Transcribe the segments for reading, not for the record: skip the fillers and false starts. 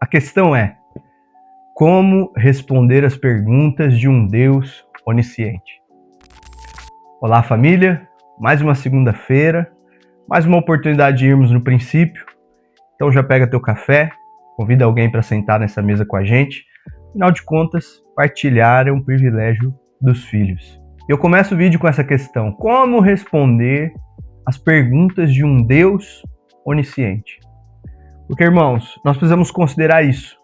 A questão é: como responder as perguntas de um Deus onisciente? Olá, família! Mais uma segunda-feira, mais uma oportunidade de irmos no princípio. Então já pega teu café, convida alguém para sentar nessa mesa com a gente. Afinal de contas, partilhar é um privilégio dos filhos. Eu começo o vídeo com essa questão: como responder as perguntas de um Deus onisciente? Porque, irmãos, nós precisamos considerar isso.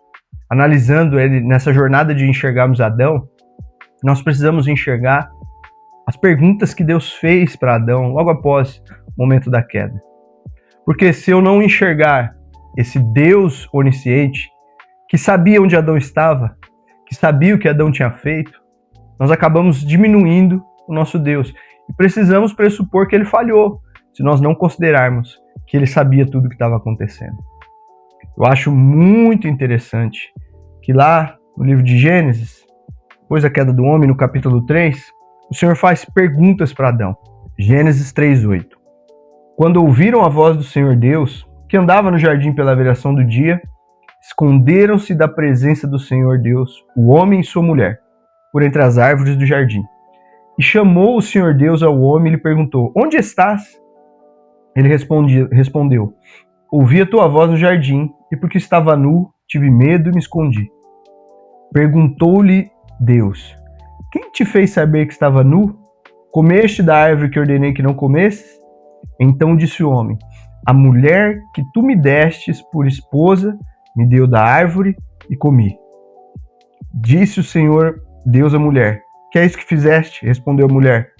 Analisando ele nessa jornada de enxergarmos Adão, nós precisamos enxergar as perguntas que Deus fez para Adão logo após o momento da queda. Porque se eu não enxergar esse Deus onisciente, que sabia onde Adão estava, que sabia o que Adão tinha feito, nós acabamos diminuindo o nosso Deus. E precisamos pressupor que ele falhou, se nós não considerarmos que ele sabia tudo o que estava acontecendo. Eu acho muito interessante que lá no livro de Gênesis, depois da queda do homem, no capítulo 3, o Senhor faz perguntas para Adão. Gênesis 3:8. Quando ouviram a voz do Senhor Deus, que andava no jardim pela viração do dia, esconderam-se da presença do Senhor Deus, o homem e sua mulher, por entre as árvores do jardim. E chamou o Senhor Deus ao homem e lhe perguntou: onde estás? Ele respondeu: ouvi a tua voz no jardim, e porque estava nu, tive medo e me escondi. Perguntou-lhe Deus: quem te fez saber que estava nu? Comeste da árvore que ordenei que não comesses? Então disse o homem: a mulher que tu me destes por esposa me deu da árvore e comi. Disse o Senhor Deus à mulher: que é isso que fizeste? Respondeu a mulher: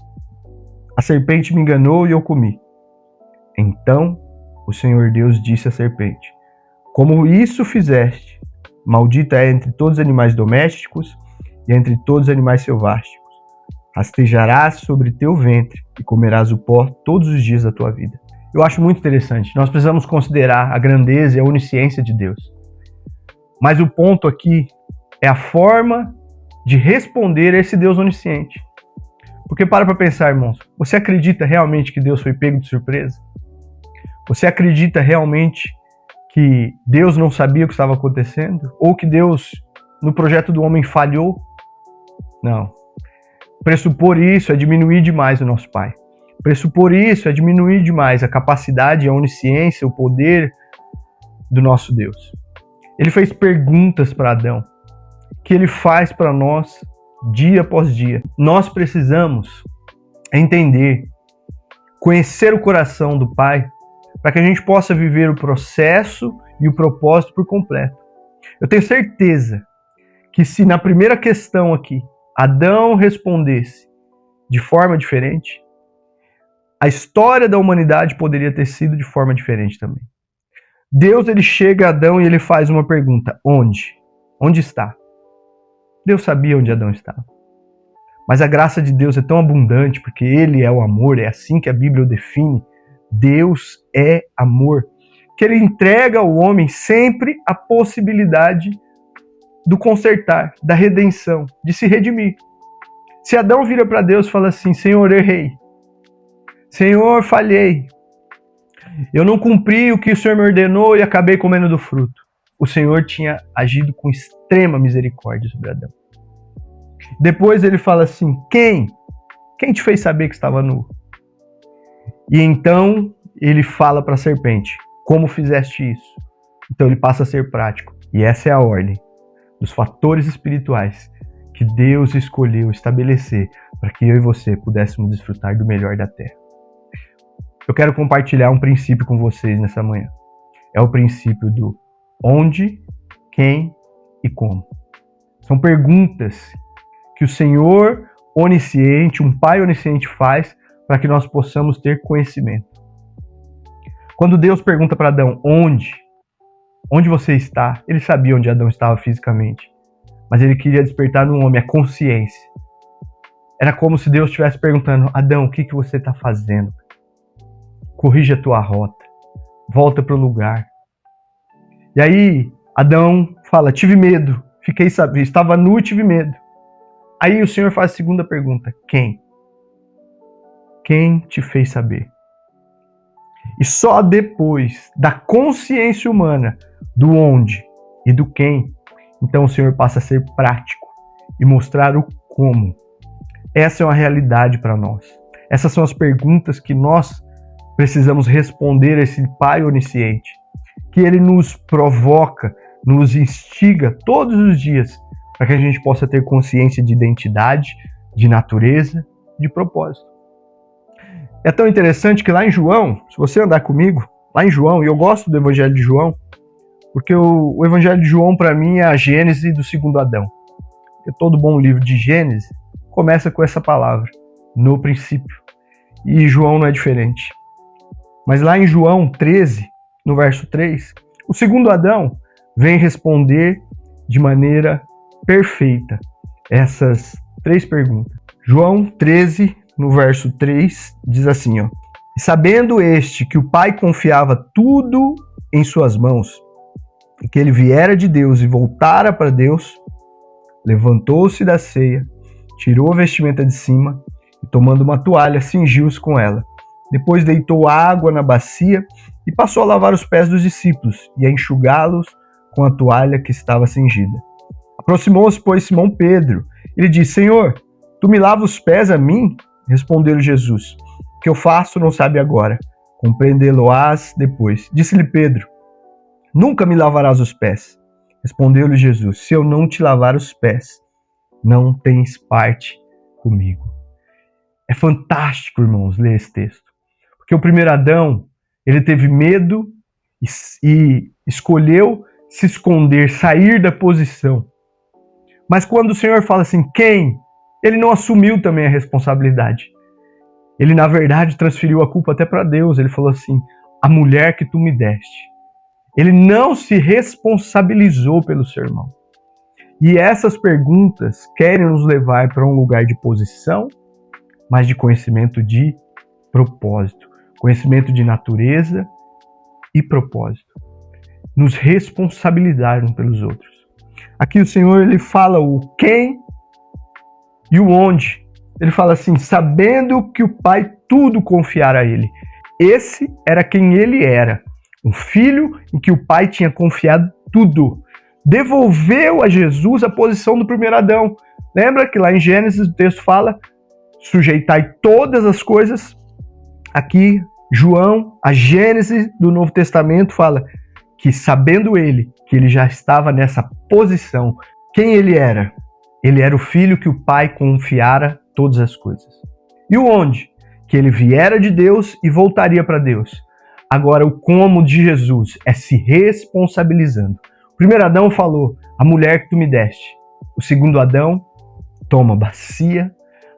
a serpente me enganou e eu comi. Então o Senhor Deus disse à serpente: como isso fizeste, maldita é entre todos os animais domésticos e entre todos os animais selváticos. Rastejarás sobre teu ventre e comerás o pó todos os dias da tua vida. Eu acho muito interessante. Nós precisamos considerar a grandeza e a onisciência de Deus. Mas o ponto aqui é a forma de responder a esse Deus onisciente. Porque para pensar, irmãos, você acredita realmente que Deus foi pego de surpresa? Você acredita realmente que Deus não sabia o que estava acontecendo? Ou que Deus, no projeto do homem, falhou? Não. Pressupor isso é diminuir demais o nosso Pai. Pressupor isso é diminuir demais a capacidade, a onisciência, o poder do nosso Deus. Ele fez perguntas para Adão, que ele faz para nós dia após dia. Nós precisamos entender, conhecer o coração do Pai, para que a gente possa viver o processo e o propósito por completo. Eu tenho certeza que se na primeira questão aqui, Adão respondesse de forma diferente, a história da humanidade poderia ter sido de forma diferente também. Deus, ele chega a Adão e ele faz uma pergunta: onde? Onde está? Deus sabia onde Adão estava. Mas a graça de Deus é tão abundante, porque ele é o amor, é assim que a Bíblia o define. Deus é amor, que ele entrega ao homem sempre a possibilidade do consertar, da redenção, de se redimir. Se Adão vira para Deus e fala assim: Senhor, errei. Senhor, falhei. Eu não cumpri o que o Senhor me ordenou e acabei comendo do fruto. O Senhor tinha agido com extrema misericórdia sobre Adão. Depois ele fala assim: quem? Quem te fez saber que estava nu? E então ele fala para a serpente: como fizeste isso? Então ele passa a ser prático. E essa é a ordem dos fatores espirituais que Deus escolheu estabelecer para que eu e você pudéssemos desfrutar do melhor da terra. Eu quero compartilhar um princípio com vocês nessa manhã. É o princípio do onde, quem e como. São perguntas que o Senhor onisciente, um Pai onisciente faz para que nós possamos ter conhecimento. Quando Deus pergunta para Adão: onde? Onde você está? Ele sabia onde Adão estava fisicamente, mas ele queria despertar no homem a consciência. Era como se Deus estivesse perguntando: Adão, o que você está fazendo? Corrige a tua rota. Volta para o lugar. E aí, Adão fala: tive medo. Estava nu e tive medo. Aí o Senhor faz a segunda pergunta: quem? Quem te fez saber? E só depois da consciência humana do onde, e do quem, então o Senhor passa a ser prático e mostrar o como. Essa é uma realidade para nós. Essas são as perguntas que nós precisamos responder a esse Pai onisciente, que Ele nos provoca, nos instiga todos os dias para que a gente possa ter consciência de identidade, de natureza, de propósito. É tão interessante que lá em João, se você andar comigo, lá em João, e eu gosto do Evangelho de João, porque o Evangelho de João para mim é a gênese do segundo Adão. Porque todo bom livro de Gênesis começa com essa palavra, no princípio. E João não é diferente. Mas lá em João 13, no verso 3, o segundo Adão vem responder de maneira perfeita essas 3 perguntas. João 13, no verso 3, diz assim, ó: E sabendo este que o Pai confiava tudo em suas mãos, e que ele viera de Deus e voltara para Deus, levantou-se da ceia, tirou a vestimenta de cima e, tomando uma toalha, cingiu-se com ela. Depois deitou água na bacia e passou a lavar os pés dos discípulos e a enxugá-los com a toalha que estava cingida. Aproximou-se, pois, Simão Pedro. Ele disse: Senhor, tu me lavas os pés a mim? Respondeu-lhe Jesus: O que eu faço não sabe agora, compreendê-lo-ás depois. Disse-lhe Pedro: Nunca me lavarás os pés. Respondeu-lhe Jesus: Se eu não te lavar os pés, não tens parte comigo. É fantástico, irmãos, ler esse texto. Porque o primeiro Adão, ele teve medo e escolheu se esconder, sair da posição. Mas quando o Senhor fala assim, quem? Ele não assumiu também a responsabilidade. Ele, na verdade, transferiu a culpa até para Deus. Ele falou assim, a mulher que tu me deste. Ele não se responsabilizou pelo seu irmão. E essas perguntas querem nos levar para um lugar de posição, mas de conhecimento de propósito. Conhecimento de natureza e propósito. Nos responsabilizar uns pelos outros. Aqui o Senhor, ele fala o quem e o onde. Ele fala assim, sabendo que o Pai tudo confiara a ele. Esse era quem ele era. Um filho em que o Pai tinha confiado tudo. Devolveu a Jesus a posição do primeiro Adão. Lembra que lá em Gênesis o texto fala, sujeitai todas as coisas. Aqui, João, a Gênesis do Novo Testamento fala que sabendo ele, que ele já estava nessa posição, quem ele era? Ele era o filho que o Pai confiara todas as coisas. E o onde? Que ele viera de Deus e voltaria para Deus. Agora, o como de Jesus é se responsabilizando. O primeiro Adão falou, a mulher que tu me deste. O segundo Adão toma a bacia,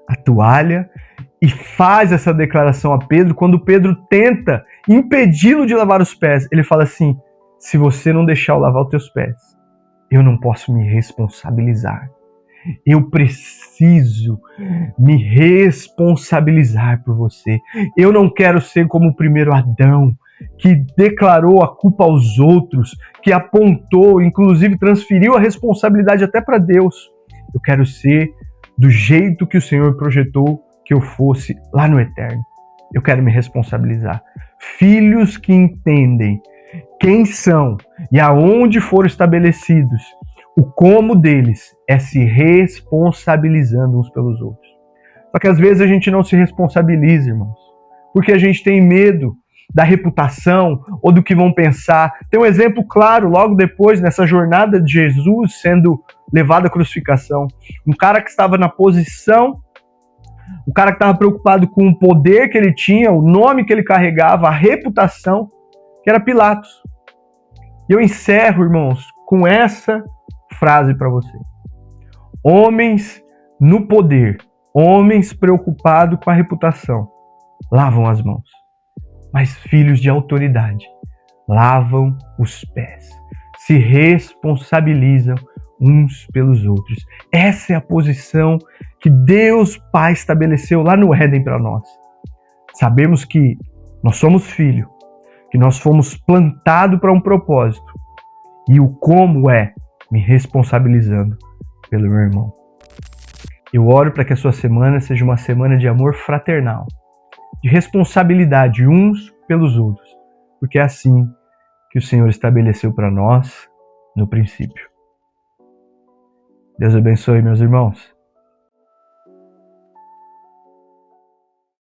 a toalha e faz essa declaração a Pedro. Quando Pedro tenta impedi-lo de lavar os pés, ele fala assim, se você não deixar eu lavar os teus pés, eu não posso me responsabilizar. Eu preciso me responsabilizar por você. Eu não quero ser como o primeiro Adão, que declarou a culpa aos outros, que apontou, inclusive transferiu a responsabilidade até para Deus. Eu quero ser do jeito que o Senhor projetou que eu fosse lá no eterno. Eu quero me responsabilizar. Filhos que entendem quem são e aonde foram estabelecidos, o como deles é se responsabilizando uns pelos outros. Só que às vezes a gente não se responsabiliza, irmãos, porque a gente tem medo da reputação ou do que vão pensar. Tem um exemplo claro, logo depois, nessa jornada de Jesus sendo levado à crucificação. Um cara que estava na posição, um cara que estava preocupado com o poder que ele tinha, o nome que ele carregava, a reputação, que era Pilatos. E eu encerro, irmãos, com essa frase para você. Homens no poder, homens preocupados com a reputação, lavam as mãos. Mas filhos de autoridade lavam os pés, se responsabilizam uns pelos outros. Essa é a posição que Deus Pai estabeleceu lá no Éden para nós. Sabemos que nós somos filhos, que nós fomos plantados para um propósito. E o como é me responsabilizando pelo meu irmão. Eu oro para que a sua semana seja uma semana de amor fraternal, de responsabilidade uns pelos outros, porque é assim que o Senhor estabeleceu para nós no princípio. Deus abençoe, meus irmãos.